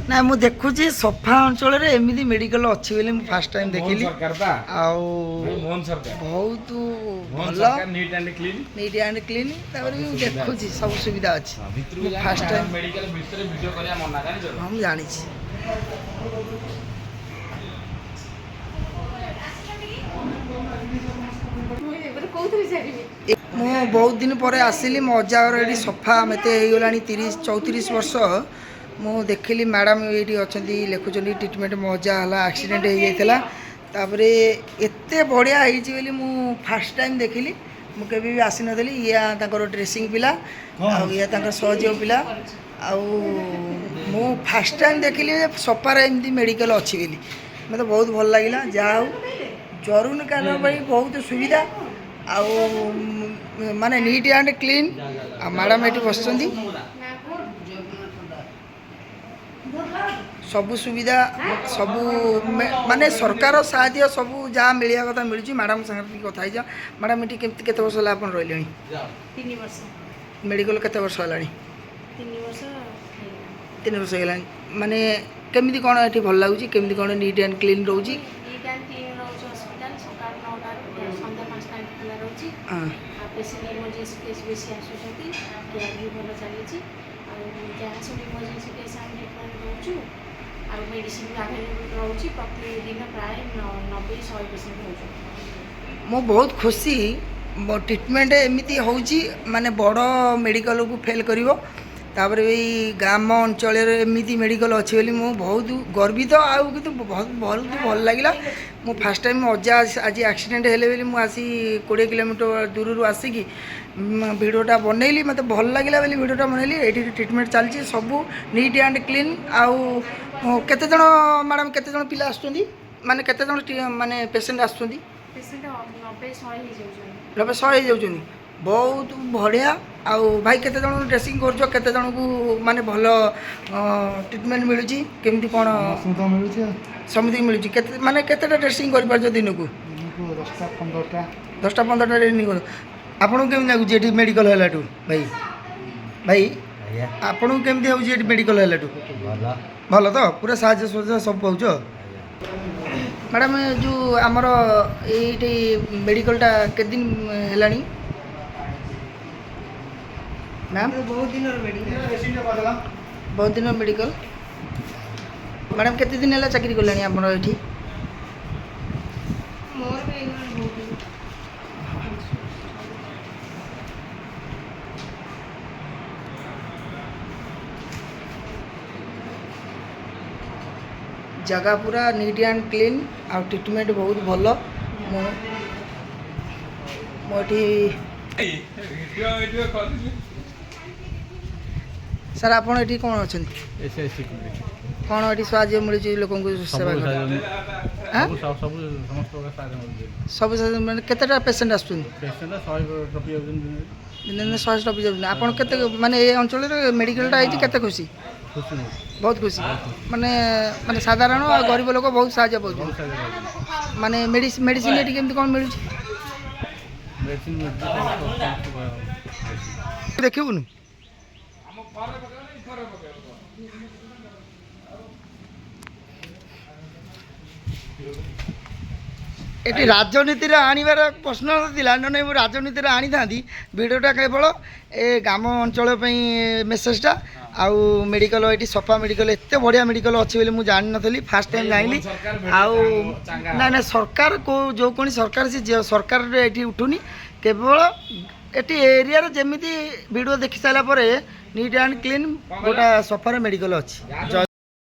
ना मु देखुची सफा अंचल एमती मेडिकल अच्छी बोली मुझे फास्ट टाइम देखिली बहुत भल नीट एंड क्लीन देखुची सब सुविधा अच्छी फास्ट टाइम हम जानी मु बहुत दिन पर आसिली मो अजागर ये सफा मत होगा 30-34 वर्ष मु देखिली मैडम ये अच्छा लिखुं ट्रिटमेंट मो अजा है एक्सीडेंट हो जाता तापर एत बढ़िया होली मु फास्ट टाइम देखिली मुझे भी आसी नी या ड्रेसिंग पिला या सहयोग पिला मु फास्ट टाइम देखिली सफार एमती मेडिकल अच्छी बोली मतलब बहुत भल लगे जहाँ जरूर कारण बहुत सुविधा माने नीट एंड क्लीन मैडम ये बस सबु सुविधा सबु माने सरकार साहाय्य सबू जहाँ मिलिया कथा मिलूँ मैडम संगे कथा जा मैडम ये केते वर्ष है आप रही 3 वर्ष मेडिकल केते वर्ष है 3 वर्ष है माने केमिति कौन ये भल लगुच केमिति कौन नीट एंड क्लीन रोची पेशेंट इमरजेंसी केस बेसी आसुँच केयर भी भल चली जहाँ सब इमरजेंसी केस आम ट्रिटमेंट दूँ और मेडिसिन भी आवेलेबल रोचे प्रतिदिन प्राय 90-100% हो मो बहुत खुशी मो ट्रिटमेंट एमती हो माने बड़ मेडिकल को फेल करिवो तापर भी ग्राम अंचल एमती मेडिकल अच्छी बोली मुझे बहुत गर्वित आउ कि बहुत भल लगे मु फास्ट टाइम अजा आज एक्सीडेंट हेले बोली मुझे आसी 20 किलोमीटर दूर आसिकी भिडियोटा बनैली मत भल लगे बोली भिडियोटा बनैली ये ट्रिटमेंट चलती सब नीट एंड क्लीन आउ केते जण मैडम केते जण पिला आसुछंदी माने केते जण माने पेशेंट आसुछंदी पेशेंट 90-100 हो जाउछंदी बहुत बढ़िया आउ भाई केते जण ड्रेसिंग करछो केते जण को माने भल ट्रीटमेंट मिलुची केमती कोन समिति मिलुची केते माने केतेटा ड्रेसिंग कर परछो दिन को 10-15टा ट्रेनिंग कर आपन केमती लागुची एठी मेडिकल हलाटू भाई भाई आपन केमती होउची एठी मेडिकल हलाटू भल तो पूरा साहाय्य सहयोग सब पाउछो मैडम जो आमर ये मेडिकलटा के दिन हेलानी मैम बहुत दिन मेडिकल मैडम केते दिन है चाकरी कलानी आप ये जगह पूरा नीट एंड क्लीन आ ट्रीटमेंट बहुत भल मोटी सर आप कौन अच्छा कौन ये साहय मिलूँ लोक सेवा सब मैंने केतेटा पेसेंट आसुन दिन 100 टपी जाऊँ आप माने ये अंचल मेडिकलटा होते खुशी बहुत खुशी माने माने साधारण गरीब लोक बहुत साहाय्य पाँच माने मेडिसिन ये केमती कौन मिलूँ देखुन ये राजनीति आनबार प्रश्न ना ना नहीं राजनीति आनी था भिडियोटा केवल ए गाम अंचल मेसेजटा आउ मेडिकल ये सफा मेडिकल एत बढ़िया मेडिकल अच्छी बोली मुझे जानी नी फास्ट टाइम जाइली आउ ना ना सरकार को जो कौन सरकार से सरकार ये उठुनी केवल ये एरिया जमी वीडियो देखी सारापर नीट एंड क्लीन गोटा सफार मेडिकल अच्छी।